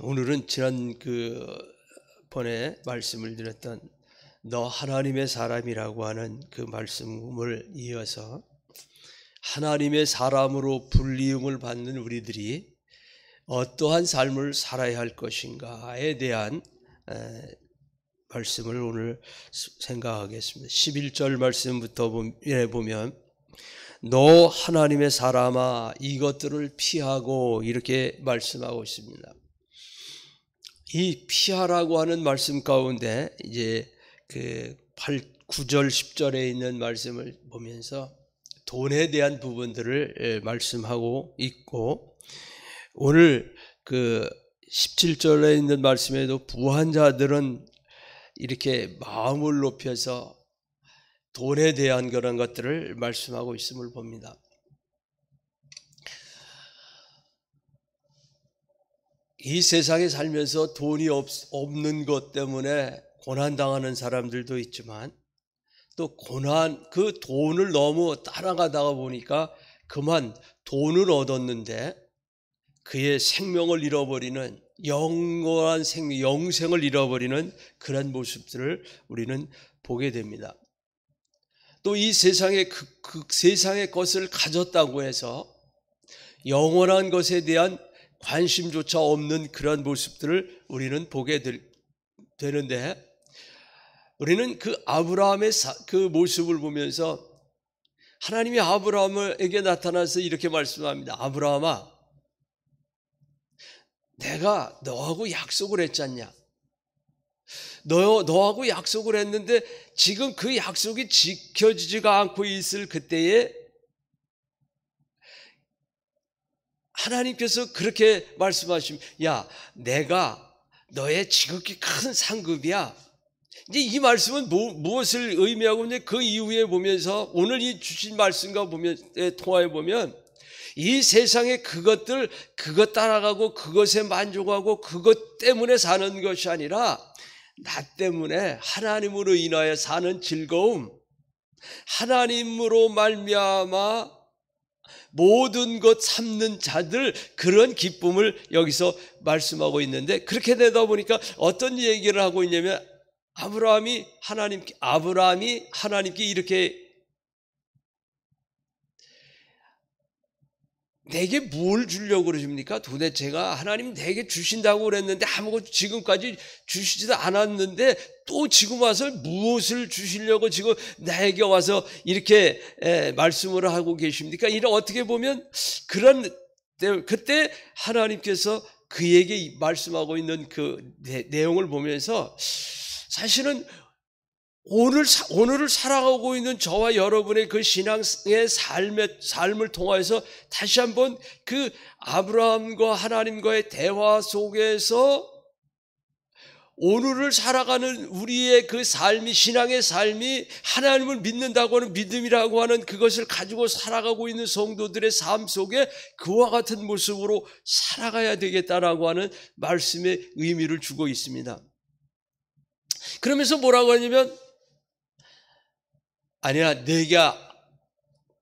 오늘은 지난 번에 말씀을 드렸던 너 하나님의 사람이라고 하는 그 말씀을 이어서 하나님의 사람으로 불리움을 받는 우리들이 어떠한 삶을 살아야 할 것인가에 대한 말씀을 오늘 생각하겠습니다. 11절 말씀부터 보면 너 하나님의 사람아 이것들을 피하고 이렇게 말씀하고 있습니다. 이 피하라고 하는 말씀 가운데 이제 9절 10절에 있는 말씀을 보면서 돈에 대한 부분들을 말씀하고 있고, 오늘 17절에 있는 말씀에도 부한 자들은 이렇게 마음을 높여서 돈에 대한 그런 것들을 말씀하고 있음을 봅니다. 이 세상에 살면서 돈이 없는 것 때문에 고난당하는 사람들도 있지만, 또 그 돈을 너무 따라가다가 보니까 그만 돈을 얻었는데 그의 생명을 잃어버리는, 영원한 영생을 잃어버리는 그런 모습들을 우리는 보게 됩니다. 또 이 세상에 그 세상의 것을 가졌다고 해서 영원한 것에 대한 관심조차 없는 그런 모습들을 우리는 보게 되는데, 우리는 그 아브라함의 그 모습을 보면서 하나님이 아브라함에게 나타나서 이렇게 말씀합니다. 아브라함아, 내가 너하고 약속을 했잖냐. 너하고 약속을 했는데 지금 그 약속이 지켜지지가 않고 있을 그때에 하나님께서 그렇게 말씀하시면, 야, 내가 너의 지극히 큰 상급이야. 이제 이 말씀은 무엇을 의미하고 있는지 그 이후에 보면서 오늘 이 주신 말씀과 통화해 보면, 이 세상의 그것 따라가고 그것에 만족하고 그것 때문에 사는 것이 아니라 나 때문에 하나님으로 인하여 사는 즐거움, 하나님으로 말미암아 모든 것 삼는 자들, 그런 기쁨을 여기서 말씀하고 있는데, 그렇게 되다 보니까 어떤 얘기를 하고 있냐면 아브라함이 하나님께 이렇게, 내게 뭘 주려고 그러십니까? 도대체가 하나님 내게 주신다고 그랬는데 아무것도 지금까지 주시지도 않았는데 또 지금 와서 무엇을 주시려고 지금 나에게 와서 이렇게 말씀을 하고 계십니까? 이런, 어떻게 보면 그때 하나님께서 그에게 말씀하고 있는 그 내용을 보면서 사실은 오늘을 살아가고 있는 저와 여러분의 그 신앙의 삶을 통해서 다시 한번 그 아브라함과 하나님과의 대화 속에서 오늘을 살아가는 우리의 그 삶이, 신앙의 삶이 하나님을 믿는다고 하는 믿음이라고 하는 그것을 가지고 살아가고 있는 성도들의 삶 속에 그와 같은 모습으로 살아가야 되겠다라고 하는 말씀의 의미를 주고 있습니다. 그러면서 뭐라고 하냐면, 아니야,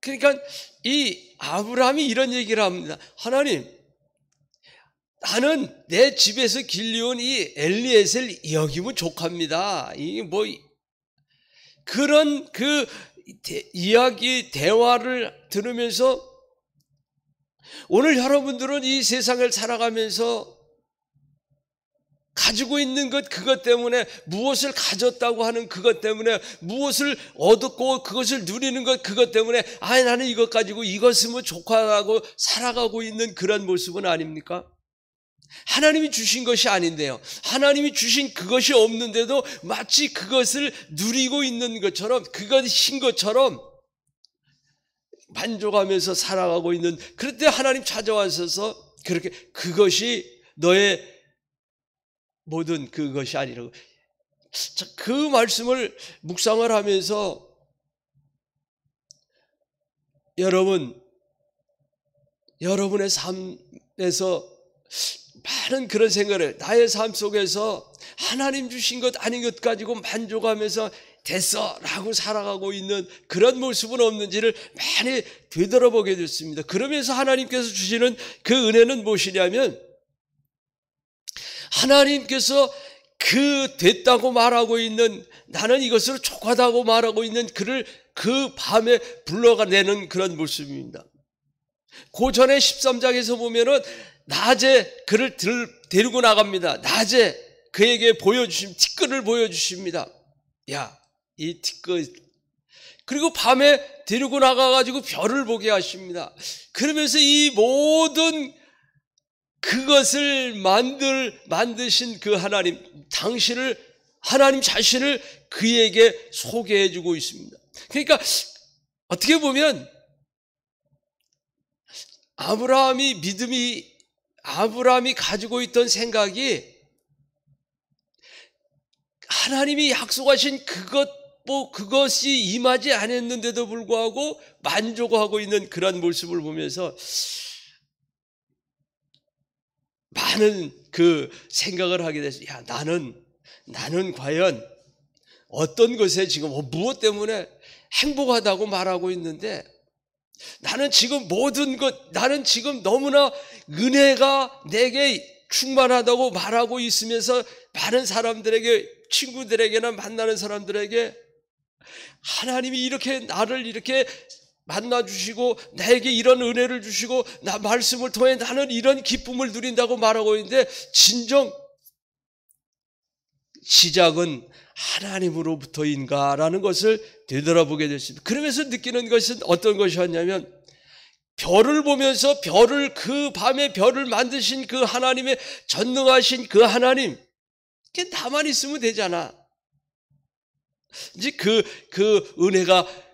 그러니까 이 아브라함이 이런 얘기를 합니다. 하나님, 나는 내 집에서 길리온 이 엘리에셀 여기면 족합니다. 이게 그런 이야기, 대화를 들으면서 오늘 여러분들은 이 세상을 살아가면서 가지고 있는 그것 때문에, 무엇을 가졌다고 하는 그것 때문에, 무엇을 얻었고 그것을 누리는 그것 때문에 나는 이것 가지고 이것으면 족하다고 살아가고 있는 그런 모습은 아닙니까? 하나님이 주신 것이 아닌데요, 하나님이 주신 그것이 없는데도 마치 그것을 누리고 있는 것처럼, 그것인 것처럼 만족하면서 살아가고 있는, 그럴 때 하나님 찾아와서 그렇게 그것이 너의 모든 그것이 아니라고. 그 말씀을 묵상을 하면서 여러분의 삶에서 많은 그런 생각을, 나의 삶 속에서 하나님 주신 것 아닌 것 가지고 만족하면서 됐어 라고 살아가고 있는 그런 모습은 없는지를 많이 되돌아보게 됐습니다. 그러면서 하나님께서 주시는 그 은혜는 무엇이냐면, 하나님께서 그 됐다고 말하고 있는, 나는 이것으로 족하다고 말하고 있는 그를 그 밤에 불러내는 그런 모습입니다. 그 전에 13장에서 보면은 낮에 그를 데리고 나갑니다. 낮에 그에게 티끌을 보여주십니다. 야, 이 티끌. 그리고 밤에 데리고 나가가지고 별을 보게 하십니다. 그러면서 이 모든 그것을 만드신 그 하나님, 하나님 자신을 그에게 소개해 주고 있습니다. 그러니까 어떻게 보면 아브라함이 가지고 있던 생각이 하나님이 약속하신 그것이 임하지 않았는데도 불구하고 만족하고 있는 그런 모습을 보면서 많은 그 생각을 하게 됐어요. 야, 나는 과연 어떤 것에 지금 무엇 때문에 행복하다고 말하고 있는데, 나는 지금 나는 지금 너무나 은혜가 내게 충만하다고 말하고 있으면서 많은 사람들에게, 친구들에게나 만나는 사람들에게 하나님이 이렇게 나를 이렇게 만나주시고 나에게 이런 은혜를 주시고 나 말씀을 통해 나는 이런 기쁨을 누린다고 말하고 있는데, 진정 시작은 하나님으로부터인가라는 것을 되돌아보게 됐습니다. 그러면서 느끼는 것은 어떤 것이었냐면, 별을 보면서 그 밤에 별을 만드신 그 하나님의 전능하신 그 하나님, 그게 나만 있으면 되잖아. 이제 그 은혜가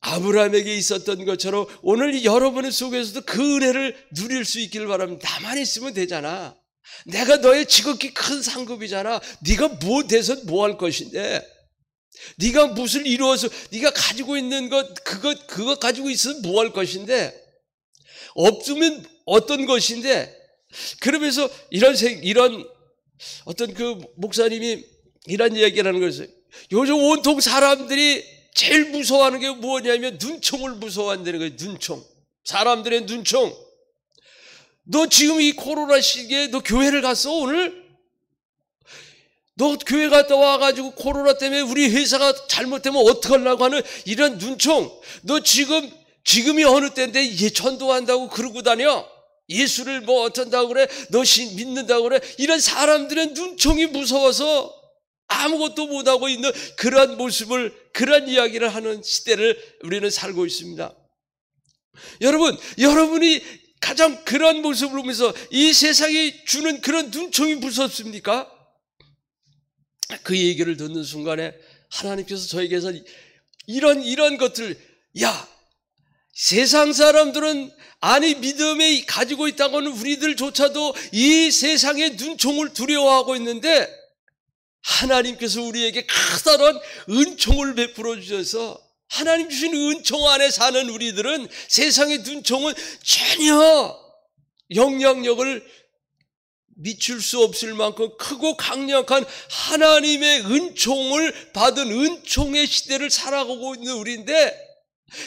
아브라함에게 있었던 것처럼 오늘 여러분의 속에서도 그 은혜를 누릴 수 있기를 바랍니다. 나만 있으면 되잖아. 내가 너의 지극히 큰 상급이잖아. 네가 뭐 돼서 뭐 할 것인데, 네가 무엇을 이루어서 네가 가지고 있는 그것 가지고 있으면 뭐 할 것인데, 없으면 어떤 것인데. 그러면서 이런 어떤 그 목사님이 이런 얘기를 하는 거였어요. 요즘 온통 사람들이 제일 무서워하는 게 뭐냐면 눈총을 무서워한다는 거예요. 눈총. 사람들의 눈총. 너 지금 이 코로나 시기에 너 교회를 갔어 오늘? 너 교회 갔다 와가지고 코로나 때문에 우리 회사가 잘못되면 어떡하려고 하는 이런 눈총. 너 지금이 어느 때인데 전도한다고 그러고 다녀? 예수를 뭐 어쩐다고 그래? 너 믿는다고 그래? 이런 사람들의 눈총이 무서워서 아무것도 못하고 있는 그런 모습을, 그런 이야기를 하는 시대를 우리는 살고 있습니다. 여러분이 가장 그런 모습을 보면서 이 세상이 주는 그런 눈총이 무섭습니까? 그 얘기를 듣는 순간에 하나님께서 저에게서 이런 것들, 야, 세상 사람들은 믿음에 가지고 있다고는 우리들조차도 이 세상의 눈총을 두려워하고 있는데, 하나님께서 우리에게 커다란 은총을 베풀어 주셔서 하나님 주신 은총 안에 사는 우리들은 세상의 눈총은 전혀 영향력을 미칠 수 없을 만큼 크고 강력한 하나님의 은총을 받은 은총의 시대를 살아가고 있는 우리인데,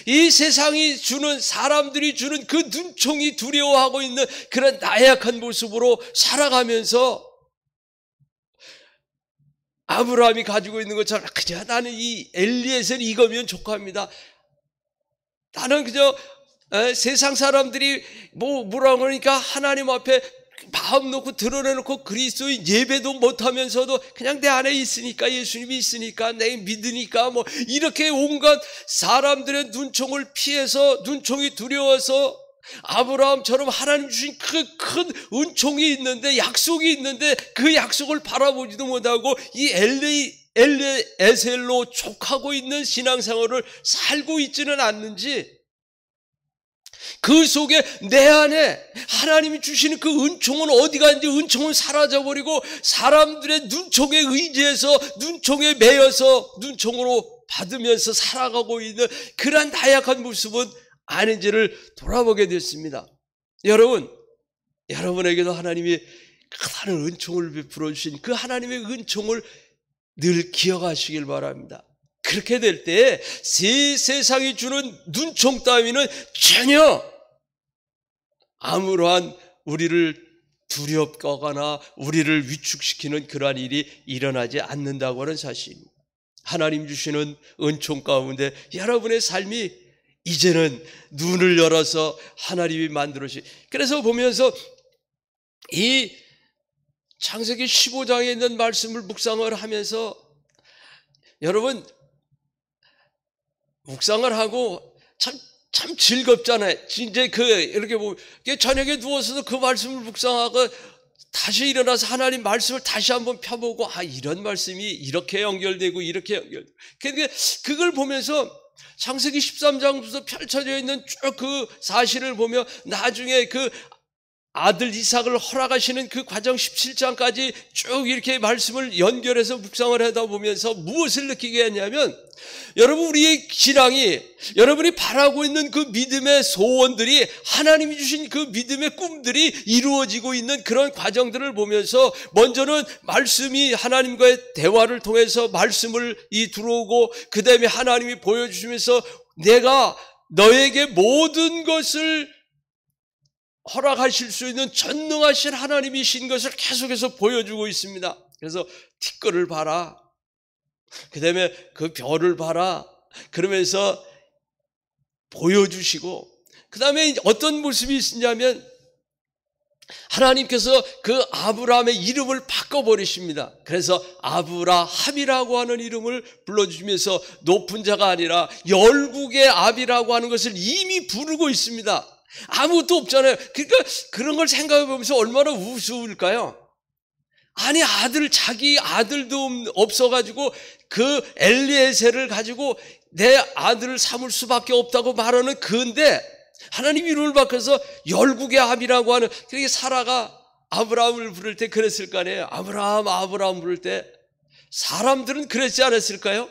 이 세상이 주는, 사람들이 주는 그 눈총이 두려워하고 있는 그런 나약한 모습으로 살아가면서 아브라함이 가지고 있는 것처럼 그저 나는 이 엘리에셀 이거면 족합니다. 나는 그저 세상 사람들이 뭐라고 그러니까 하나님 앞에 마음 놓고 드러내놓고 그리스도의 예배도 못하면서도 그냥 내 안에 있으니까, 예수님이 있으니까, 내 믿으니까 뭐 이렇게 온갖 사람들의 눈총을 피해서, 눈총이 두려워서 아브라함처럼 하나님 주신 그 큰 은총이 있는데, 약속이 있는데 그 약속을 바라보지도 못하고 이 엘리에셀로 족하고 있는 신앙생활을 살고 있지는 않는지, 그 속에 내 안에 하나님이 주시는 그 은총은 어디 갔는지 은총은 사라져버리고 사람들의 눈총에 의지해서, 눈총에 매여서 눈총으로 받으면서 살아가고 있는 그러한 나약한 모습은 아닌지를 돌아보게 됐습니다. 여러분에게도 하나님이 큰 은총을 베풀어 주신 그 하나님의 은총을 늘 기억하시길 바랍니다. 그렇게 될 때 세상이 주는 눈총 따위는 전혀 아무러한 우리를 두렵거나 우리를 위축시키는 그러한 일이 일어나지 않는다고 하는 사실입니다. 하나님 주시는 은총 가운데 여러분의 삶이 이제는 눈을 열어서 하나님이 만들어주시. 그래서 보면서 이 창세기 15장에 있는 말씀을 묵상을 하면서 여러분 묵상을 하고 참 즐겁잖아요. 이제 이렇게 보면 저녁에 누워서도 그 말씀을 묵상하고 다시 일어나서 하나님 말씀을 다시 한번 펴보고 이런 말씀이 이렇게 연결되고 이렇게 연결되고 그걸 보면서 창세기 13장부터 펼쳐져 있는 쭉 그 사실을 보며 나중에 그 아들 이삭을 허락하시는 그 과정 17장까지 쭉 이렇게 말씀을 연결해서 묵상을 하다 보면서 무엇을 느끼게 했냐면 여러분 우리의 신앙이 여러분이 바라고 있는 그 믿음의 소원들이 하나님이 주신 그 믿음의 꿈들이 이루어지고 있는 그런 과정들을 보면서 먼저는 말씀이 하나님과의 대화를 통해서 말씀을 들어오고 그 다음에 하나님이 보여주시면서 내가 너에게 모든 것을 허락하실 수 있는 전능하신 하나님이신 것을 계속해서 보여주고 있습니다. 그래서 티끌을 봐라. 그 다음에 그 별을 봐라. 그러면서 보여주시고 그 다음에 어떤 모습이 있냐면 하나님께서 그 아브라함의 이름을 바꿔버리십니다. 그래서 아브라함이라고 하는 이름을 불러주시면서 높은 자가 아니라 열국의 아비라고 하는 것을 이미 부르고 있습니다. 아무것도 없잖아요. 그러니까 그런 걸 생각해 보면서 얼마나 우스울까요? 아니 자기 아들도 없어가지고 그 엘리에셀을 가지고 내 아들을 삼을 수밖에 없다고 말하는 그인데 하나님 이름을 바꿔서 열국의 아비라고 하는. 그러니까 사라가 아브라함을 부를 때 그랬을 거 아니에요. 아브라함 부를 때 사람들은 그랬지 않았을까요?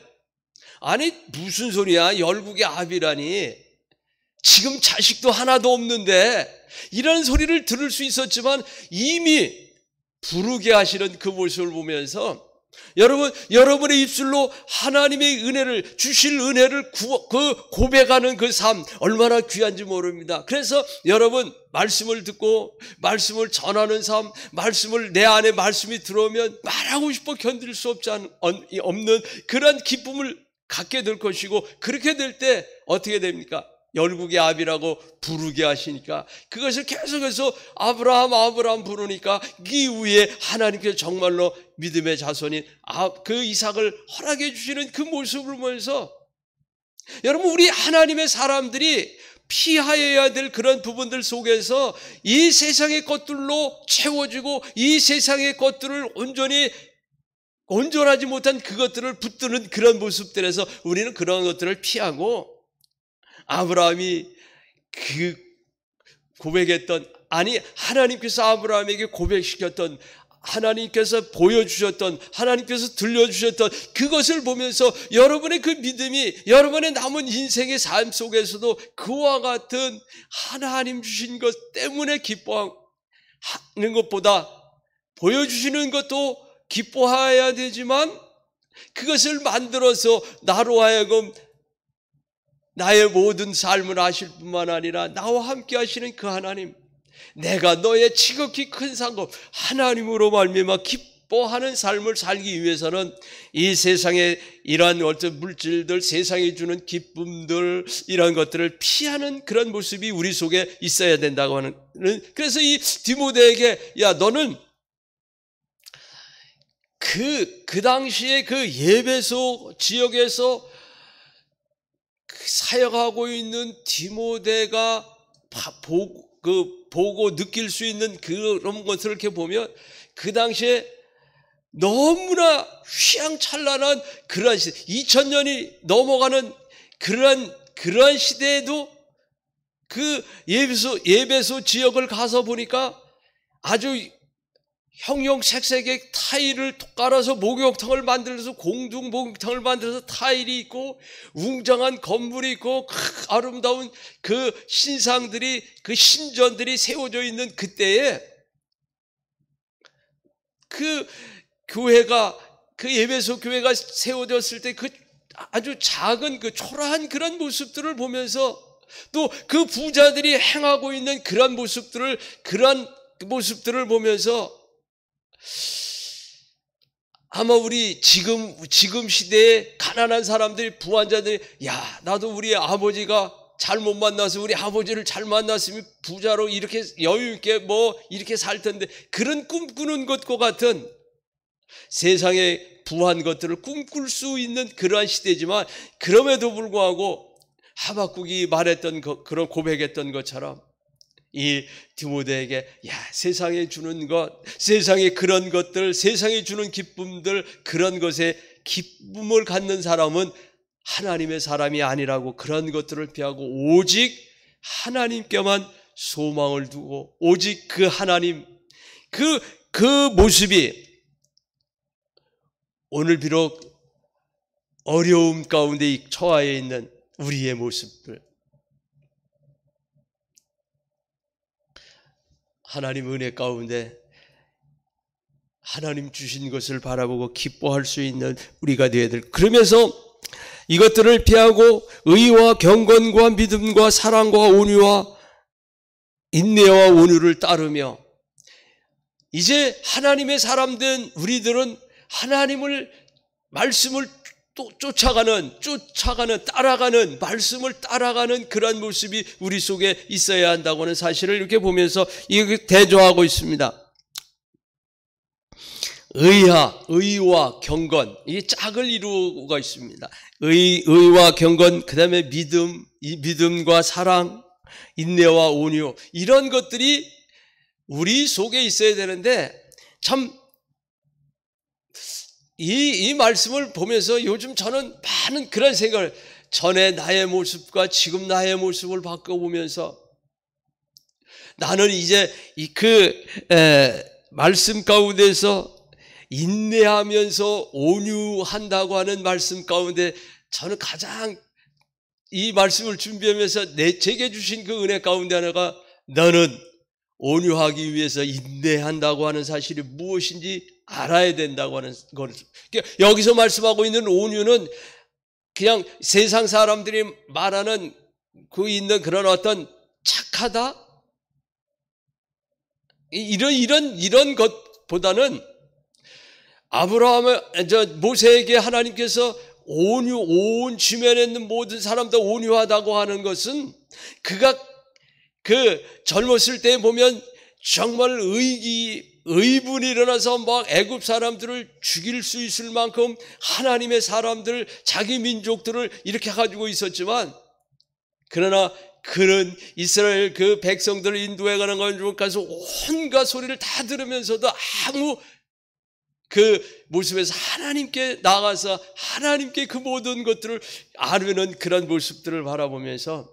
아니 무슨 소리야, 열국의 아비라니, 지금 자식도 하나도 없는데, 이런 소리를 들을 수 있었지만 이미 부르게 하시는 그 모습을 보면서 여러분의 입술로 하나님의 은혜를 주실 은혜를 고백하는 그 삶 얼마나 귀한지 모릅니다. 그래서 여러분 말씀을 듣고 말씀을 전하는 삶, 말씀을 내 안에 말씀이 들어오면 말하고 싶어 견딜 수 없는 그런 기쁨을 갖게 될 것이고, 그렇게 될 때 어떻게 됩니까? 열국의 아비라고 부르게 하시니까 그것을 계속해서 아브라함 부르니까 그 이후에 하나님께서 정말로 믿음의 자손인 그 이삭을 허락해 주시는 그 모습을 보면서 여러분 우리 하나님의 사람들이 피하여야 될 그런 부분들 속에서 이 세상의 것들로 채워지고 이 세상의 것들을 온전하지 못한 그것들을 붙드는 그런 모습들에서 우리는 그런 것들을 피하고, 아브라함이 그 고백했던, 아니 하나님께서 아브라함에게 고백시켰던, 하나님께서 보여주셨던, 하나님께서 들려주셨던 그것을 보면서 여러분의 그 믿음이 여러분의 남은 인생의 삶 속에서도 그와 같은 하나님 주신 것 때문에 기뻐하는 것보다 보여주시는 것도 기뻐해야 되지만 그것을 만들어서 나로 하여금 나의 모든 삶을 아실 뿐만 아니라 나와 함께 하시는 그 하나님, 내가 너의 지극히 큰 상급 하나님으로 말미암아 기뻐하는 삶을 살기 위해서는 이 세상의 이러한 어떤 물질들, 세상이 주는 기쁨들, 이런 것들을 피하는 그런 모습이 우리 속에 있어야 된다고 하는. 그래서 이 디모데에게 야 너는 그 당시에 그 예배소 지역에서 사역하고 있는 디모데가 보고 느낄 수 있는 그런 것을 이렇게 보면 그 당시에 너무나 휘황찬란한 그러한 시대, 2000년이 넘어가는 그러한 시대에도 그 예배소 지역을 가서 보니까 아주 형형색색의 타일을 깔아서 목욕탕을 만들어서 공중 목욕탕을 만들어서 타일이 있고 웅장한 건물이 있고 아름다운 그 신상들이, 그 신전들이 세워져 있는 그때에 그 교회가, 그 예배소 교회가 세워졌을 때 그 아주 작은 그 초라한 그런 모습들을 보면서 또 그 부자들이 행하고 있는 그런 모습들을, 그런 그 모습들을 보면서 아마 우리 지금 시대에 가난한 사람들이, 부환자들이, 야, 나도 우리 아버지가 잘못 만나서 우리 아버지를 잘 만났으면 부자로 이렇게 여유 있게 뭐 이렇게 살 텐데, 그런 꿈꾸는 것과 같은 세상에 부한 것들을 꿈꿀 수 있는 그러한 시대지만, 그럼에도 불구하고 하박국이 말했던 그런 고백했던 것처럼 이 디모데에게, 야, 세상에 주는 것, 세상에 그런 것들, 세상에 주는 기쁨들, 그런 것에 기쁨을 갖는 사람은 하나님의 사람이 아니라고, 그런 것들을 피하고 오직 하나님께만 소망을 두고, 오직 그 하나님, 그 모습이 오늘 비록 어려움 가운데 처하여 있는 우리의 모습들, 하나님 은혜 가운데 하나님 주신 것을 바라보고 기뻐할 수 있는 우리가 되어야 될, 그러면서 이것들을 피하고 의와 경건과 믿음과 사랑과 온유와 인내와 온유를 따르며, 이제 하나님의 사람 된 우리들은 하나님을, 말씀을 또 쫓아가는, 따라가는, 말씀을 따라가는 그런 모습이 우리 속에 있어야 한다고 하는 사실을 이렇게 보면서 이렇게 대조하고 있습니다. 의와 경건, 이게 짝을 이루고 있습니다. 의와 경건, 그 다음에 믿음, 이 믿음과 사랑, 인내와 온유, 이런 것들이 우리 속에 있어야 되는데, 참 이 말씀을 보면서 요즘 저는 많은 그런 생각을, 전에 나의 모습과 지금 나의 모습을 바꿔보면서, 나는 이제 말씀 가운데서 인내하면서 온유한다고 하는 말씀 가운데, 저는 가장 이 말씀을 준비하면서 제게 주신 그 은혜 가운데 하나가, 너는 온유하기 위해서 인내한다고 하는 사실이 무엇인지 알아야 된다고 하는 것. 여기서 말씀하고 있는 온유는 그냥 세상 사람들이 말하는 그 있는 그런 어떤 착하다, 이런 것보다는, 모세에게 하나님께서 온 주변에 있는 모든 사람들 온유하다고 하는 것은, 그가 젊었을 때 보면 정말 의분이 일어나서 막 애굽 사람들을 죽일 수 있을 만큼 하나님의 사람들, 자기 민족들을 이렇게 가지고 있었지만, 그러나 그는 이스라엘 그 백성들을 인도해 가는 것 가서 온갖 소리를 다 들으면서도 아무 그 모습에서 하나님께 나가서 하나님께 그 모든 것들을 아뢰는 그런 모습들을 바라보면서,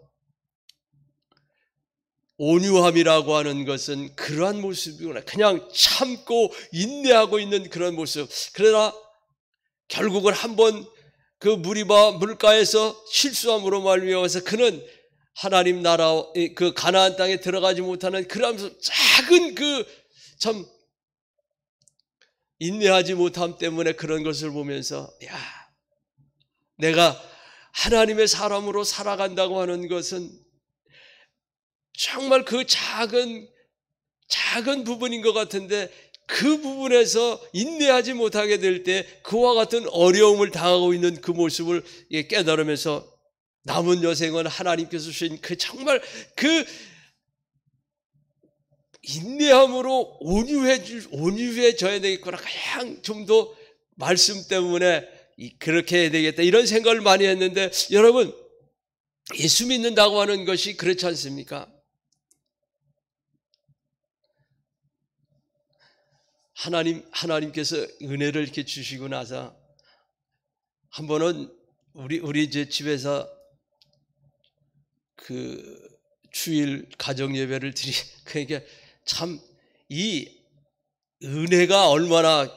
온유함이라고 하는 것은 그러한 모습이구나, 그냥 참고 인내하고 있는 그런 모습. 그러나 결국은 한번 그 무리바 물가에서 실수함으로 말미암아서 그는 하나님 나라, 그 가나안 땅에 들어가지 못하는 그러면서 작은 참 인내하지 못함 때문에 그런 것을 보면서, 야, 내가 하나님의 사람으로 살아간다고 하는 것은 정말 그 작은 부분인 것 같은데, 그 부분에서 인내하지 못하게 될 때 그와 같은 어려움을 당하고 있는 그 모습을 깨달으면서, 남은 여생은 하나님께서 주신 정말 인내함으로 온유해져야 되겠구나, 그냥 좀 더 말씀 때문에 그렇게 해야 되겠다, 이런 생각을 많이 했는데, 여러분, 예수 믿는다고 하는 것이 그렇지 않습니까? 하나님께서 은혜를 이렇게 주시고 나서 한 번은 우리 이제 집에서 그 주일 가정 예배를 그러니까 참 이 은혜가 얼마나,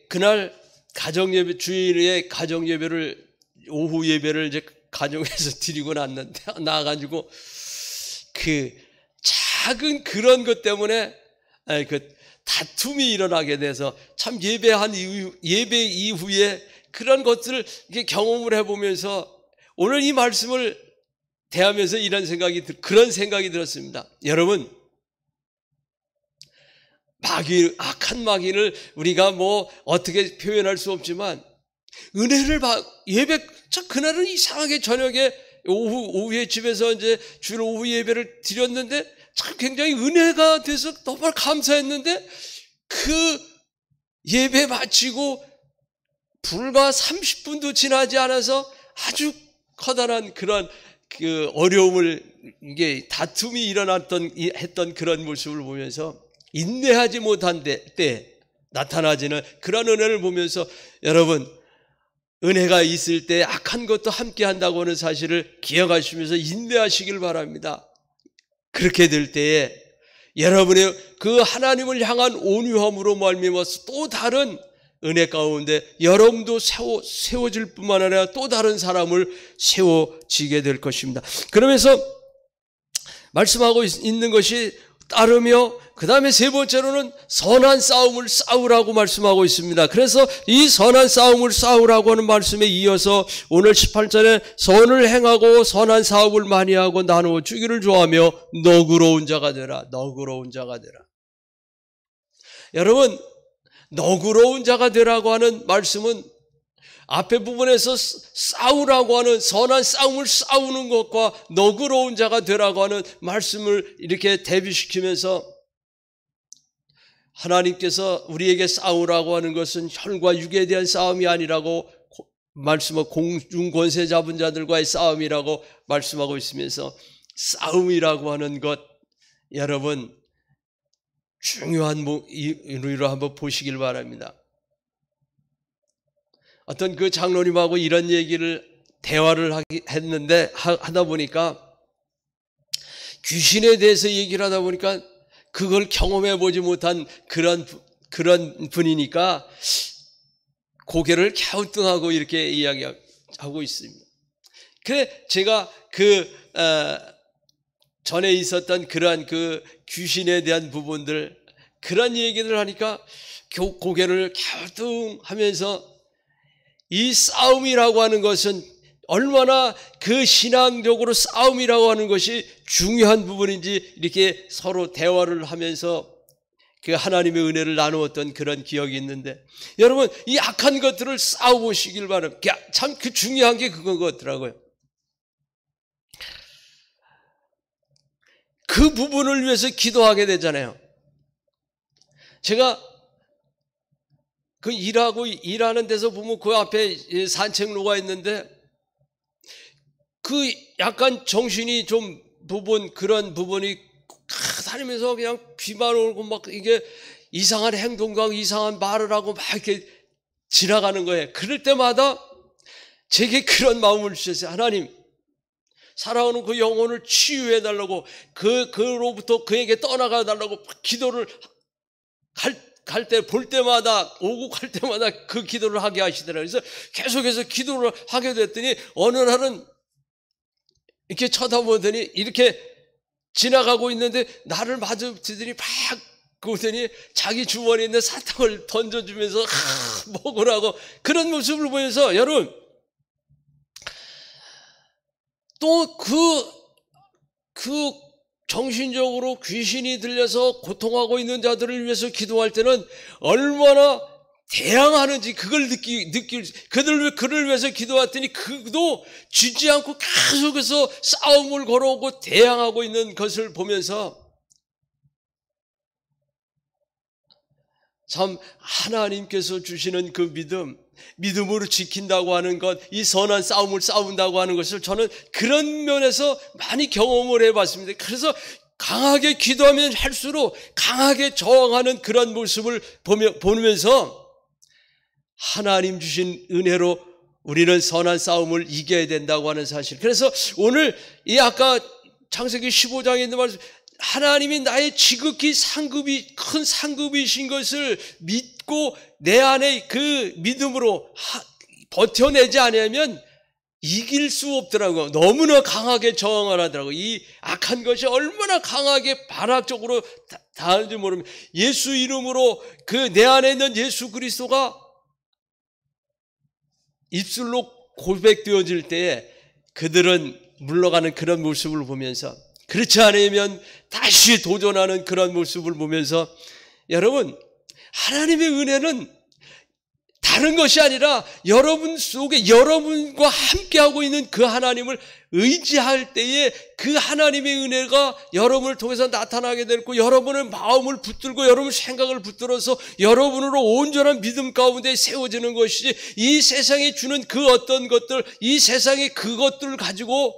그날 가정 예배, 주일에 가정 예배를, 오후 예배를 이제 가정에서 드리고 나가지고 그 작은 그런 것 때문에 다툼이 일어나게 돼서, 참 예배 이후에 그런 것들을 이렇게 경험을 해보면서 오늘 이 말씀을 대하면서 그런 생각이 들었습니다. 여러분, 악한 마귀를 우리가 뭐 어떻게 표현할 수 없지만 은혜를 그날은 이상하게 저녁에 오후에 집에서 이제 주일 오후 예배를 드렸는데 참 굉장히 은혜가 돼서 너무 감사했는데 그 예배 마치고 불과 30분도 지나지 않아서 아주 커다란 그런 그 어려움을 이게 다툼이 했던 그런 모습을 보면서 인내하지 못한 때 나타나지는 그런 은혜를 보면서 여러분 은혜가 있을 때 악한 것도 함께 한다고 하는 사실을 기억하시면서 인내하시길 바랍니다. 그렇게 될 때에 여러분의 그 하나님을 향한 온유함으로 말미암아서 또 다른 은혜 가운데 여러분도 세워질 뿐만 아니라 또 다른 사람을 세워지게 될 것입니다. 그러면서 말씀하고 있는 것이 따르며 그 다음에 세 번째로는 선한 싸움을 싸우라고 말씀하고 있습니다. 그래서 이 선한 싸움을 싸우라고 하는 말씀에 이어서 오늘 18절에 선을 행하고 선한 사업을 많이 하고 나누어 주기를 좋아하며 너그러운 자가 되라. 너그러운 자가 되라. 여러분 너그러운 자가 되라고 하는 말씀은 앞에 부분에서 싸우라고 하는 선한 싸움을 싸우는 것과 너그러운 자가 되라고 하는 말씀을 이렇게 대비시키면서 하나님께서 우리에게 싸우라고 하는 것은 혈과 육에 대한 싸움이 아니라고 말씀하고 공중 권세 잡은 자들과의 싸움이라고 말씀하고 있으면서 싸움이라고 하는 것 여러분 중요한 의미로 한번 보시길 바랍니다. 어떤 그 장로님하고 이런 대화를 했는데 하다 보니까 귀신에 대해서 얘기를 하다 보니까 그걸 경험해 보지 못한 그런 분이니까 고개를 갸우뚱하고 이렇게 이야기하고 있습니다. 그래 제가 전에 있었던 그러한 그 귀신에 대한 부분들 그런 얘기를 하니까 고개를 갸우뚱하면서 이 싸움이라고 하는 것은 얼마나 그 신앙적으로 싸움이라고 하는 것이 중요한 부분인지 이렇게 서로 대화를 하면서 그 하나님의 은혜를 나누었던 그런 기억이 있는데 여러분 이 악한 것들을 싸워보시길 바랍니다. 참 그 중요한 게 그건 것 같더라고요. 그 부분을 위해서 기도하게 되잖아요. 제가 일하는 데서 보면 그 앞에 산책로가 있는데 그 약간 정신이 좀 그런 부분이 다니면서 그냥 비만 오고 막 이게 이상한 행동과 이상한 말을 하고 막 이렇게 지나가는 거예요. 그럴 때마다 제게 그런 마음을 주셨어요. 하나님, 살아오는 그 영혼을 치유해 달라고 그로부터 그에게 떠나가 달라고 기도를 갈 때 볼 때마다 오고 갈 때마다 그 기도를 하게 하시더라고요. 그래서 계속해서 기도를 하게 됐더니 어느 날은 이렇게 쳐다보더니 이렇게 지나가고 있는데 나를 마주치더니 막 그러더니 자기 주머니에 있는 사탕을 던져주면서 먹으라고 그런 모습을 보면서 여러분 또 그 정신적으로 귀신이 들려서 고통하고 있는 자들을 위해서 기도할 때는 얼마나 대항하는지 그걸 그를 위해서 기도했더니 그도 지지 않고 계속해서 싸움을 걸어오고 대항하고 있는 것을 보면서 참 하나님께서 주시는 그 믿음으로 지킨다고 하는 것, 이 선한 싸움을 싸운다고 하는 것을 저는 그런 면에서 많이 경험을 해봤습니다. 그래서 강하게 기도하면 할수록 강하게 저항하는 그런 모습을 보면서 하나님 주신 은혜로 우리는 선한 싸움을 이겨야 된다고 하는 사실. 그래서 오늘 이 아까 창세기 15장에 있는 말씀, 하나님이 나의 지극히 큰 상급이신 것을 믿고 내 안에 그 믿음으로 버텨내지 않으면 이길 수 없더라고요. 너무나 강하게 저항을 하더라고요. 이 악한 것이 얼마나 강하게 발악적으로 닿는지 모르면 예수 이름으로 그 내 안에 있는 예수 그리스도가 입술로 고백되어질 때에 그들은 물러가는 그런 모습을 보면서 그렇지 않으면 다시 도전하는 그런 모습을 보면서 여러분, 하나님의 은혜는 다른 것이 아니라 여러분 속에 여러분과 함께하고 있는 그 하나님을 의지할 때에 그 하나님의 은혜가 여러분을 통해서 나타나게 되고 여러분의 마음을 붙들고 여러분 생각을 붙들어서 여러분으로 온전한 믿음 가운데 세워지는 것이지, 이 세상에 주는 그 어떤 것들, 이 세상의 그것들을 가지고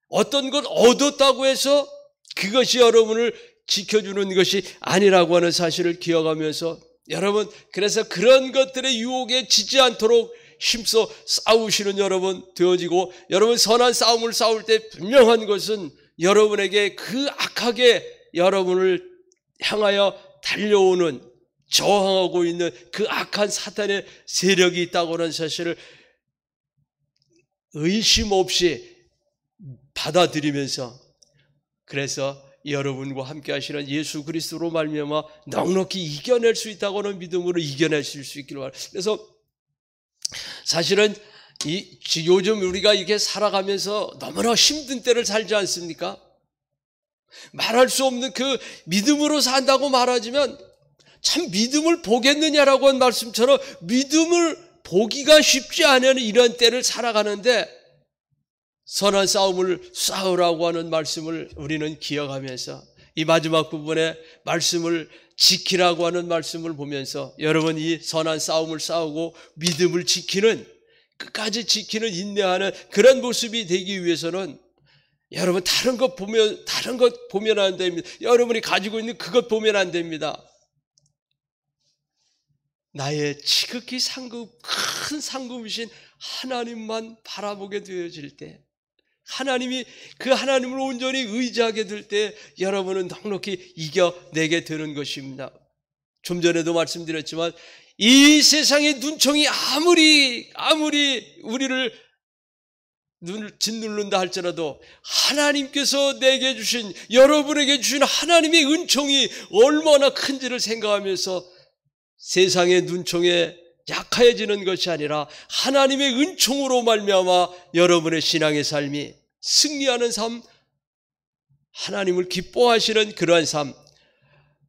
어떤 것 얻었다고 해서 그것이 여러분을 지켜주는 것이 아니라고 하는 사실을 기억하면서, 여러분, 그래서 그런 것들의 유혹에 지지 않도록 힘써 싸우시는 여러분 되어지고, 여러분 선한 싸움을 싸울 때 분명한 것은 여러분에게 그 악하게 여러분을 향하여 달려오는, 저항하고 있는 그 악한 사탄의 세력이 있다고 하는 사실을 의심 없이 받아들이면서, 그래서 여러분과 함께 하시는 예수 그리스도로 말미암아 넉넉히 이겨낼 수 있다고 하는 믿음으로 이겨내실 수 있기를 바랍니다. 그래서 사실은 요즘 우리가 이렇게 살아가면서 너무나 힘든 때를 살지 않습니까? 말할 수 없는 그 믿음으로 산다고 말하지만 참 믿음을 보겠느냐라고 한 말씀처럼 믿음을 보기가 쉽지 않은 이런 때를 살아가는데, 선한 싸움을 싸우라고 하는 말씀을 우리는 기억하면서 이 마지막 부분에 말씀을 지키라고 하는 말씀을 보면서, 여러분 이 선한 싸움을 싸우고 믿음을 지키는, 끝까지 지키는, 인내하는 그런 모습이 되기 위해서는 여러분 다른 것 보면 안 됩니다. 여러분이 가지고 있는 그것 보면 안 됩니다. 나의 지극히 큰 상급이신 하나님만 바라보게 되어질 때, 하나님이 그 하나님을 온전히 의지하게 될 때 여러분은 넉넉히 이겨내게 되는 것입니다. 좀 전에도 말씀드렸지만 이 세상의 눈총이 아무리 우리를 눈을 짓누른다 할지라도 하나님께서 내게 주신, 여러분에게 주신 하나님의 은총이 얼마나 큰지를 생각하면서 세상의 눈총에 약해지는 것이 아니라 하나님의 은총으로 말미암아 여러분의 신앙의 삶이 승리하는 삶, 하나님을 기뻐하시는 그러한 삶,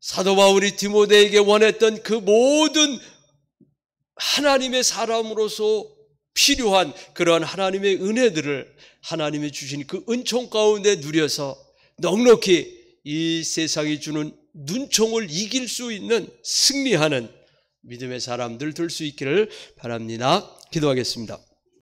사도 바울이 디모데에게 원했던 그 모든 하나님의 사람으로서 필요한 그러한 하나님의 은혜들을 하나님이 주신 그 은총 가운데 누려서 넉넉히 이 세상이 주는 눈총을 이길 수 있는 승리하는 믿음의 사람들 될 수 있기를 바랍니다. 기도하겠습니다.